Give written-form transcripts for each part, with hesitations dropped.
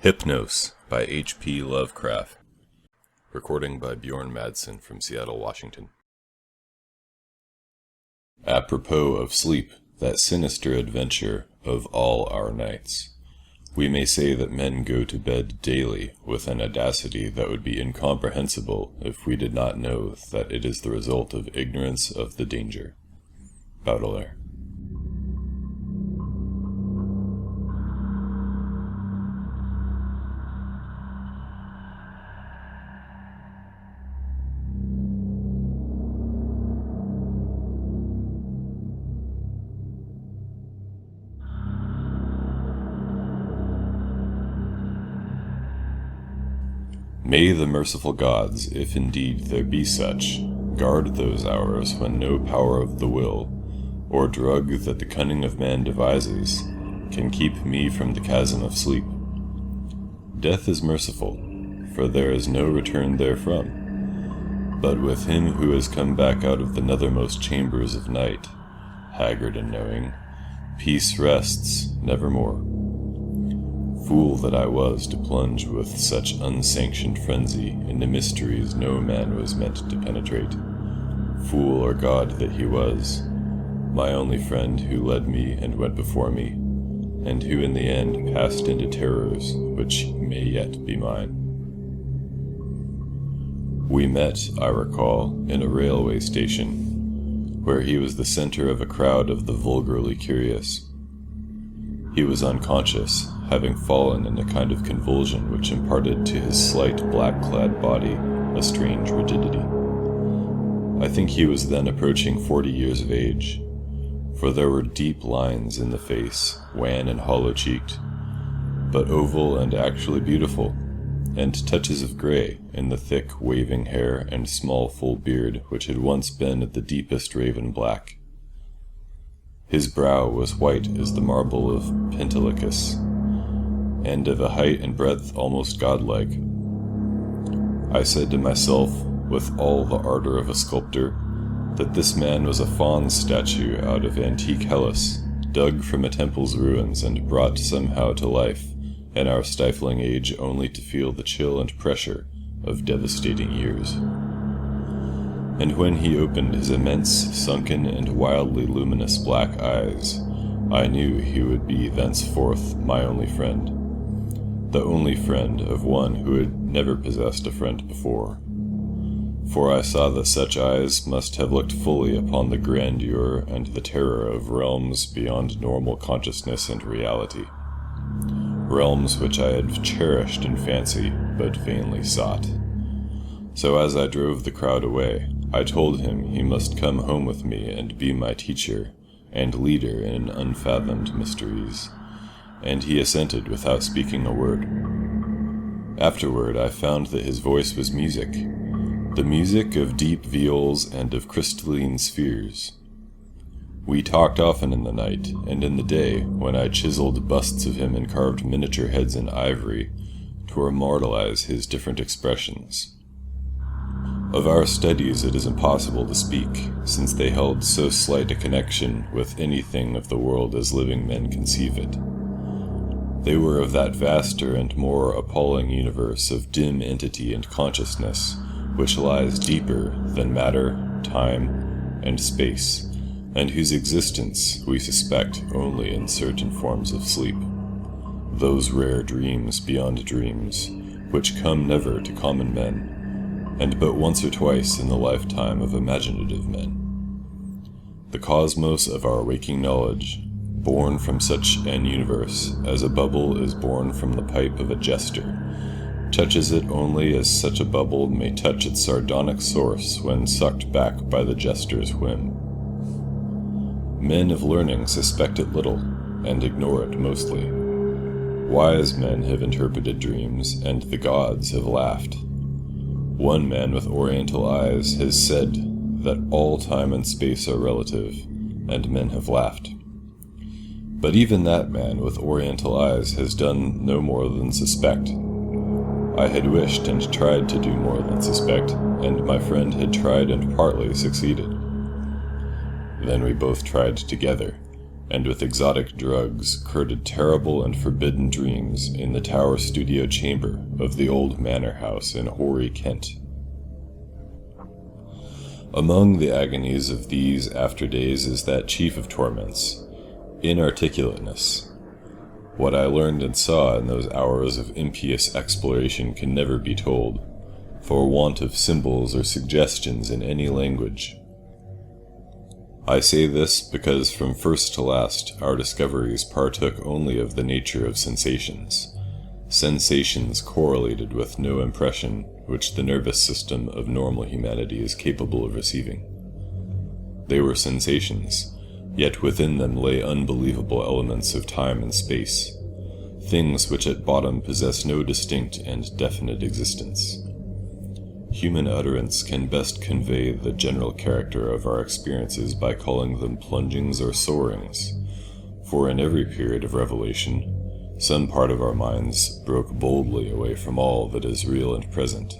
Hypnos by H.P. Lovecraft. Recording by Bjørn Madsen from Seattle, Washington. Apropos of sleep, that sinister adventure of all our nights, we may say that men go to bed daily with an audacity that would be incomprehensible if we did not know that it is the result of ignorance of the danger. Baudelaire. May the merciful gods, if indeed there be such, guard those hours when no power of the will, or drug that the cunning of man devises, can keep me from the chasm of sleep. Death is merciful, for there is no return therefrom, but with him who has come back out of the nethermost chambers of night, haggard and knowing, peace rests nevermore. Fool that I was to plunge with such unsanctioned frenzy into mysteries no man was meant to penetrate. Fool or god that he was, my only friend who led me and went before me, and who in the end passed into terrors which may yet be mine. We met, I recall, in a railway station, where he was the center of a crowd of the vulgarly curious. He was unconscious, having fallen in a kind of convulsion which imparted to his slight black-clad body a strange rigidity. I think he was then approaching 40 years of age, for there were deep lines in the face, wan and hollow-cheeked, but oval and actually beautiful, and touches of grey in the thick, waving hair and small, full beard which had once been the deepest raven black. His brow was white as the marble of Pentelicus, and of a height and breadth almost godlike. I said to myself, with all the ardor of a sculptor, that this man was a faun's statue out of antique Hellas, dug from a temple's ruins and brought somehow to life in our stifling age only to feel the chill and pressure of devastating years. And when he opened his immense, sunken, and wildly luminous black eyes, I knew he would be thenceforth my only friend, the only friend of one who had never possessed a friend before. For I saw that such eyes must have looked fully upon the grandeur and the terror of realms beyond normal consciousness and reality, realms which I had cherished in fancy but vainly sought. So as I drove the crowd away, I told him he must come home with me and be my teacher and leader in unfathomed mysteries, and he assented without speaking a word. Afterward I found that his voice was music, the music of deep viols and of crystalline spheres. We talked often in the night, and in the day, when I chiseled busts of him and carved miniature heads in ivory to immortalize his different expressions. Of our studies it is impossible to speak, since they held so slight a connection with anything of the world as living men conceive it. They were of that vaster and more appalling universe of dim entity and consciousness, which lies deeper than matter, time, and space, and whose existence we suspect only in certain forms of sleep. Those rare dreams beyond dreams, which come never to common men, and but once or twice in the lifetime of imaginative men. The cosmos of our waking knowledge, born from such an universe as a bubble is born from the pipe of a jester, touches it only as such a bubble may touch its sardonic source when sucked back by the jester's whim. Men of learning suspect it little, and ignore it mostly. Wise men have interpreted dreams, and the gods have laughed. One man with oriental eyes has said that all time and space are relative, and men have laughed. But even that man with oriental eyes has done no more than suspect. I had wished and tried to do more than suspect, and my friend had tried and partly succeeded. Then we both tried together, and with exotic drugs courted terrible and forbidden dreams in the tower studio chamber of the old manor house in hoary Kent. Among the agonies of these after days is that chief of torments, inarticulateness. What I learned and saw in those hours of impious exploration can never be told, for want of symbols or suggestions in any language. I say this because from first to last our discoveries partook only of the nature of sensations, sensations correlated with no impression which the nervous system of normal humanity is capable of receiving. They were sensations, yet within them lay unbelievable elements of time and space, things which at bottom possess no distinct and definite existence. Human utterance can best convey the general character of our experiences by calling them plungings or soarings, for in every period of revelation, some part of our minds broke boldly away from all that is real and present,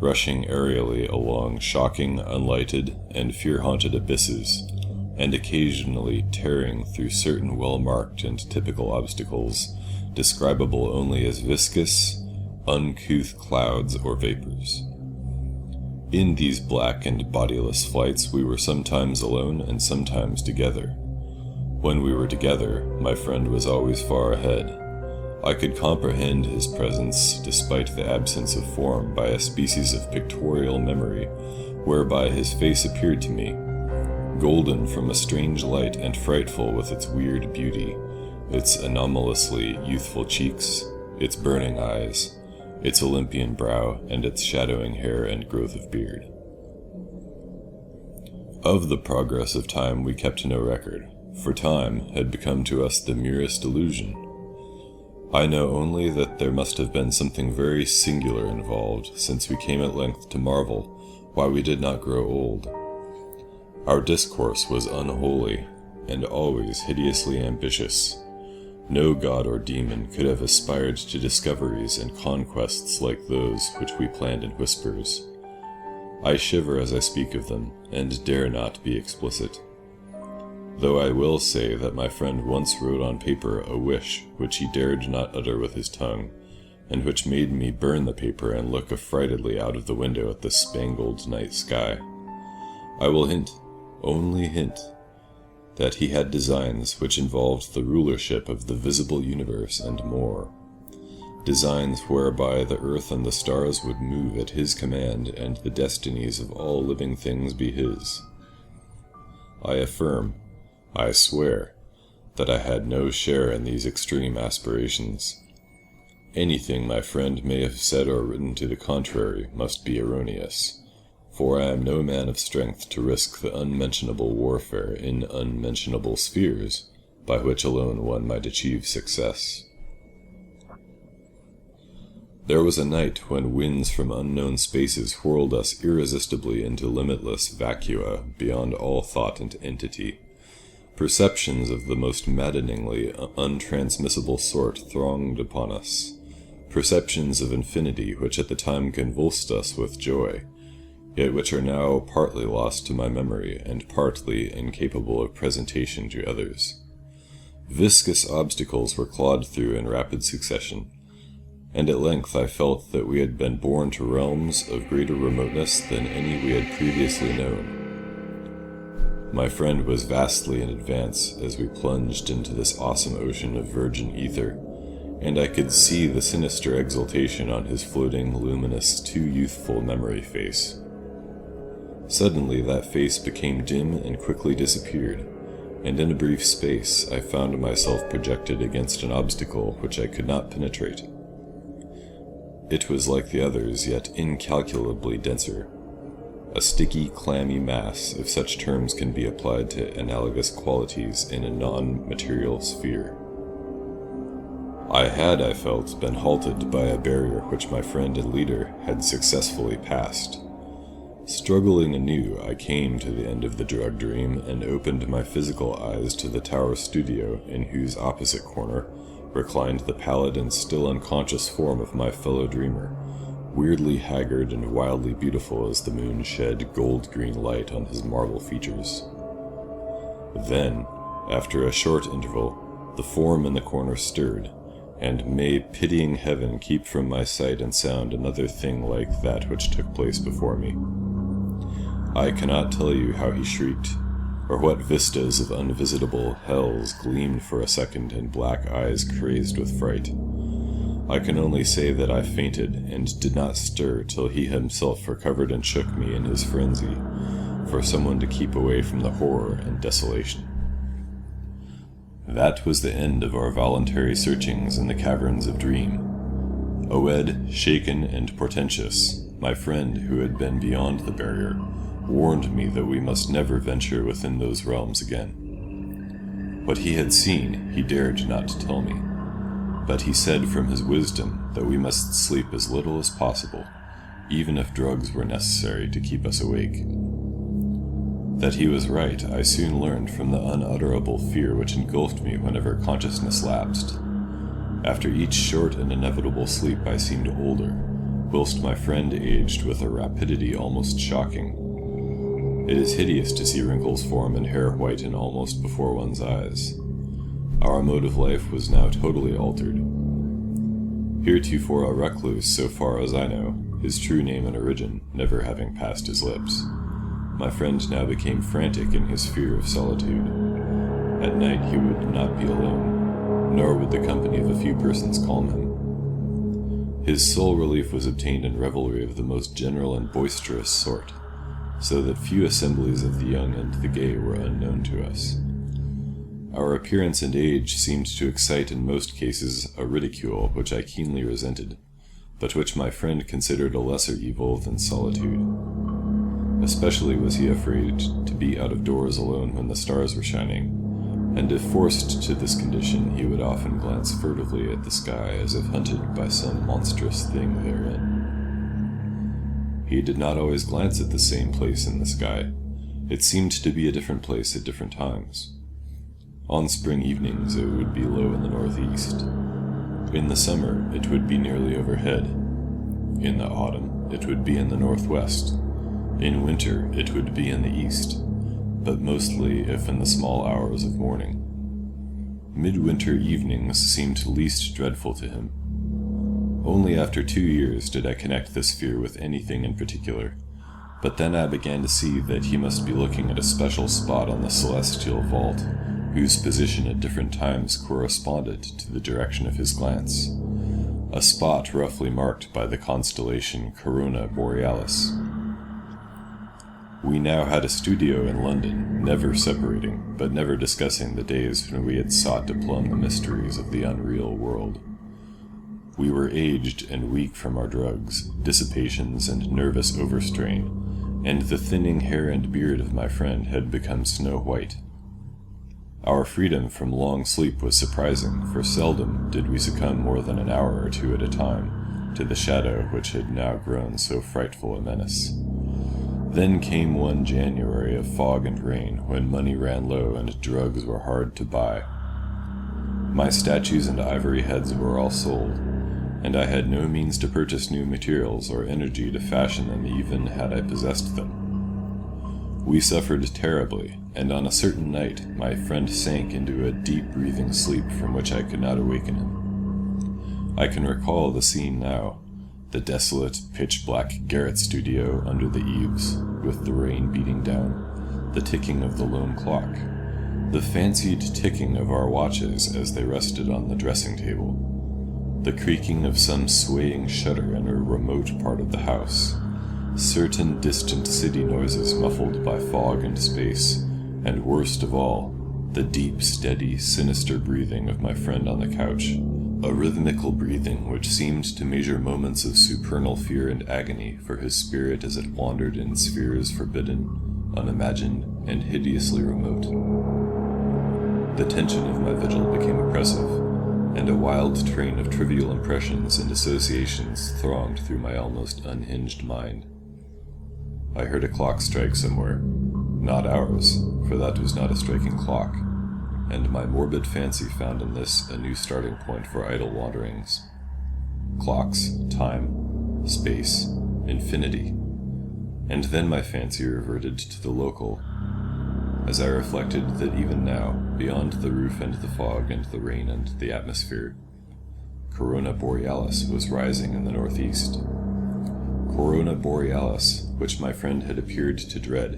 rushing aerially along shocking, unlighted, and fear-haunted abysses, and occasionally tearing through certain well-marked and typical obstacles, describable only as viscous, uncouth clouds or vapors. In these black and bodiless flights we were sometimes alone and sometimes together. When we were together, my friend was always far ahead. I could comprehend his presence despite the absence of form by a species of pictorial memory, whereby his face appeared to me, golden from a strange light and frightful with its weird beauty, its anomalously youthful cheeks, its burning eyes, its Olympian brow, and its shadowing hair and growth of beard. Of the progress of time we kept no record, for time had become to us the merest illusion. I know only that there must have been something very singular involved, since we came at length to marvel why we did not grow old. Our discourse was unholy, and always hideously ambitious. No god or demon could have aspired to discoveries and conquests like those which we planned in whispers. I shiver as I speak of them, and dare not be explicit. Though I will say that my friend once wrote on paper a wish which he dared not utter with his tongue, and which made me burn the paper and look affrightedly out of the window at the spangled night sky. I will hint, only hint, that he had designs which involved the rulership of the visible universe and more, designs whereby the earth and the stars would move at his command and the destinies of all living things be his. I affirm, I swear, that I had no share in these extreme aspirations. Anything my friend may have said or written to the contrary must be erroneous, for I am no man of strength to risk the unmentionable warfare in unmentionable spheres, by which alone one might achieve success. There was a night when winds from unknown spaces whirled us irresistibly into limitless vacua beyond all thought and entity. Perceptions of the most maddeningly untransmissible sort thronged upon us, perceptions of infinity which at the time convulsed us with joy, yet which are now partly lost to my memory and partly incapable of presentation to others. Viscous obstacles were clawed through in rapid succession, and at length I felt that we had been borne to realms of greater remoteness than any we had previously known. My friend was vastly in advance as we plunged into this awesome ocean of virgin ether, and I could see the sinister exultation on his floating, luminous, too youthful memory face. Suddenly that face became dim and quickly disappeared, and in a brief space I found myself projected against an obstacle which I could not penetrate. It was like the others, yet incalculably denser, a sticky, clammy mass, if such terms can be applied to analogous qualities in a non-material sphere. I had, I felt, been halted by a barrier which my friend and leader had successfully passed. Struggling anew, I came to the end of the drug dream and opened my physical eyes to the tower studio in whose opposite corner reclined the pallid and still unconscious form of my fellow dreamer, weirdly haggard and wildly beautiful as the moon shed gold-green light on his marble features. Then, After a short interval, the form in the corner stirred, and may pitying heaven keep from my sight and sound another thing like that which took place before me. I cannot tell you how he shrieked, or what vistas of unvisitable hells gleamed for a second in black eyes crazed with fright. I can only say that I fainted, and did not stir till he himself recovered and shook me in his frenzy, for someone to keep away from the horror and desolation. That was the end of our voluntary searchings in the caverns of dream. Oed, shaken and portentous, my friend who had been beyond the barrier, warned me that we must never venture within those realms again. What he had seen he dared not tell me, but he said from his wisdom that we must sleep as little as possible, even if drugs were necessary to keep us awake. That he was right I soon learned from the unutterable fear which engulfed me whenever consciousness lapsed. After each short and inevitable sleep I seemed older, whilst my friend aged with a rapidity almost shocking. It is hideous to see wrinkles form and hair whiten almost before one's eyes. Our mode of life was now totally altered. Heretofore a recluse, so far as I know, his true name and origin never having passed his lips, my friend now became frantic in his fear of solitude. At night he would not be alone, nor would the company of a few persons calm him. His sole relief was obtained in revelry of the most general and boisterous sort, so that few assemblies of the young and the gay were unknown to us. Our appearance and age seemed to excite in most cases a ridicule which I keenly resented, but which my friend considered a lesser evil than solitude. Especially was he afraid to be out of doors alone when the stars were shining, and if forced to this condition he would often glance furtively at the sky as if hunted by some monstrous thing therein. He did not always glance at the same place in the sky. It seemed to be a different place at different times. On spring evenings it would be low in the northeast. In the summer it would be nearly overhead. In the autumn it would be in the northwest. In winter it would be in the east, but mostly if in the small hours of morning. Midwinter evenings seemed least dreadful to him. Only after 2 years did I connect this fear with anything in particular, but then I began to see that he must be looking at a special spot on the celestial vault, whose position at different times corresponded to the direction of his glance, a spot roughly marked by the constellation Corona Borealis. We now had a studio in London, never separating, but never discussing the days when we had sought to plumb the mysteries of the unreal world. We were aged and weak from our drugs, dissipations, and nervous overstrain, and the thinning hair and beard of my friend had become snow white. Our freedom from long sleep was surprising, for seldom did we succumb more than an hour or two at a time to the shadow which had now grown so frightful a menace. Then came one January of fog and rain, when money ran low and drugs were hard to buy. My statues and ivory heads were all sold, and I had no means to purchase new materials or energy to fashion them even had I possessed them. We suffered terribly, and on a certain night my friend sank into a deep-breathing sleep from which I could not awaken him. I can recall the scene now. The desolate, pitch-black garret studio under the eaves, with the rain beating down, the ticking of the lone clock, the fancied ticking of our watches as they rested on the dressing-table, the creaking of some swaying shutter in a remote part of the house, certain distant city noises muffled by fog and space, and worst of all, the deep, steady, sinister breathing of my friend on the couch, a rhythmical breathing which seemed to measure moments of supernal fear and agony for his spirit as it wandered in spheres forbidden, unimagined, and hideously remote. The tension of my vigil became oppressive, and a wild train of trivial impressions and associations thronged through my almost unhinged mind. I heard a clock strike somewhere, not ours, for that was not a striking clock, and my morbid fancy found in this a new starting point for idle wanderings. Clocks, time, space, infinity, and then my fancy reverted to the local. as I reflected that even now, beyond the roof and the fog and the rain and the atmosphere, Corona Borealis was rising in the northeast. Corona Borealis, which my friend had appeared to dread,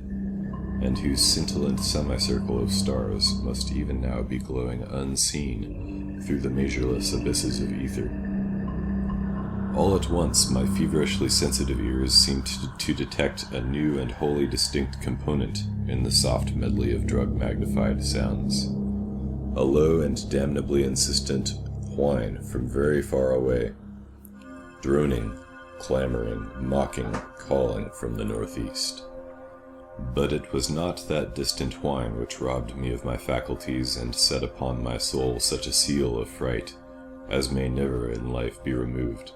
and whose scintillant semicircle of stars must even now be glowing unseen through the measureless abysses of ether. All at once, my feverishly sensitive ears seemed to detect a new and wholly distinct component in the soft medley of drug-magnified sounds. A low and damnably insistent whine from very far away. Droning, clamoring, mocking, calling from the northeast. But it was not that distant whine which robbed me of my faculties and set upon my soul such a seal of fright as may never in life be removed.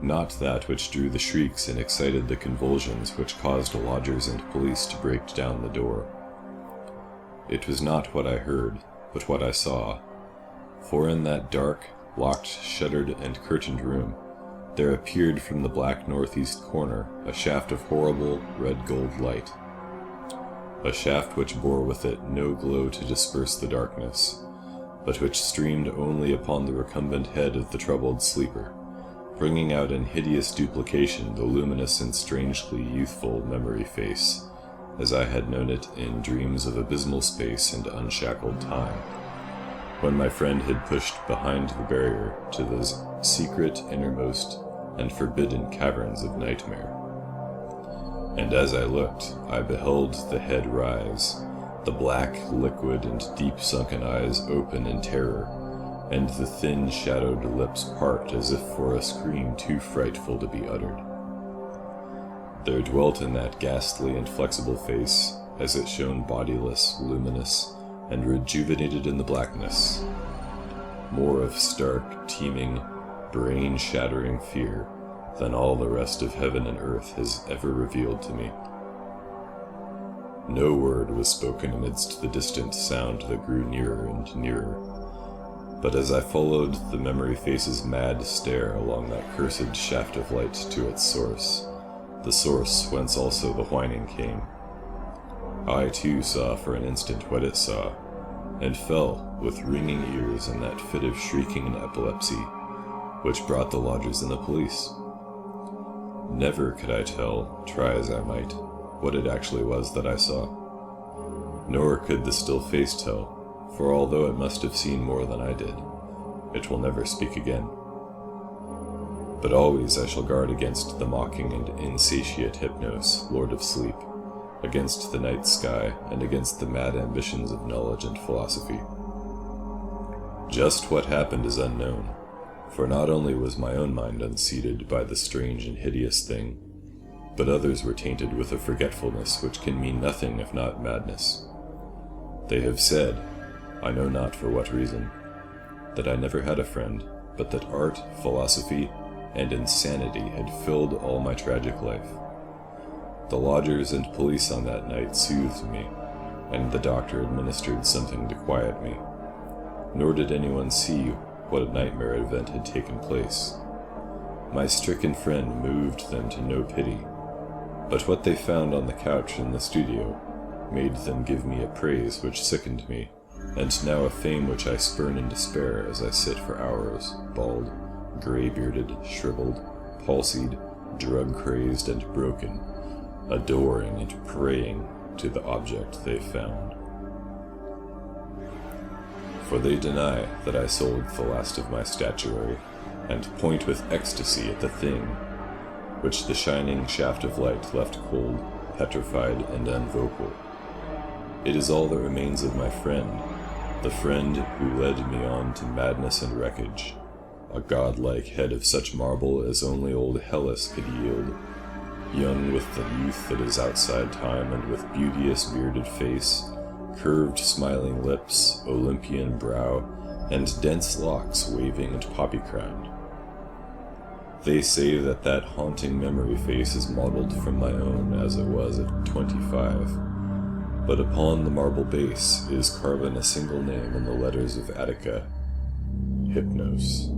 Not that which drew the shrieks and excited the convulsions which caused lodgers and police to break down the door. It was not what I heard, but what I saw, for in that dark, locked, shuttered, and curtained room, there appeared from the black northeast corner a shaft of horrible red-gold light. A shaft which bore with it no glow to disperse the darkness, but which streamed only upon the recumbent head of the troubled sleeper, bringing out in hideous duplication the luminous and strangely youthful memory face, as I had known it in dreams of abysmal space and unshackled time, when my friend had pushed behind the barrier to those secret, innermost, and forbidden caverns of nightmare. And as I looked, I beheld the head rise, the black, liquid, and deep-sunken eyes open in terror, and the thin, shadowed lips part as if for a scream too frightful to be uttered. There dwelt in that ghastly and flexible face, as it shone bodiless, luminous, and rejuvenated in the blackness, more of stark, teeming, brain-shattering fear than all the rest of heaven and earth has ever revealed to me. No word was spoken amidst the distant sound that grew nearer and nearer, but as I followed the memory face's mad stare along that cursed shaft of light to its source, the source whence also the whining came, I too saw for an instant what it saw, and fell with ringing ears in that fit of shrieking and epilepsy which brought the lodgers and the police. Never could I tell, try as I might, what it actually was that I saw. Nor could the still face tell, for although it must have seen more than I did, it will never speak again. But always I shall guard against the mocking and insatiate Hypnos, Lord of Sleep, against the night sky, and against the mad ambitions of knowledge and philosophy. Just what happened is unknown, for not only was my own mind unseated by the strange and hideous thing, but others were tainted with a forgetfulness which can mean nothing if not madness. They have said, I know not for what reason, that I never had a friend, but that art, philosophy, and insanity had filled all my tragic life. The lodgers and police on that night soothed me, and the doctor administered something to quiet me, nor did anyone see what a nightmare event had taken place. My stricken friend moved them to no pity, but what they found on the couch in the studio made them give me a praise which sickened me, and now a fame which I spurn in despair as I sit for hours, bald, grey-bearded, shriveled, palsied, drug-crazed, and broken, adoring and praying to the object they found. For they deny that I sold the last of my statuary, and point with ecstasy at the thing which the shining shaft of light left cold, petrified, and unvocal. It is all that remains of my friend, the friend who led me on to madness and wreckage, a godlike head of such marble as only old Hellas could yield, young with the youth that is outside time, and with beauteous bearded face, curved smiling lips, Olympian brow, and dense locks waving and poppy-crowned. They say that that haunting memory face is modeled from my own as it was at 25, but upon the marble base is carven a single name in the letters of Attica, Hypnos.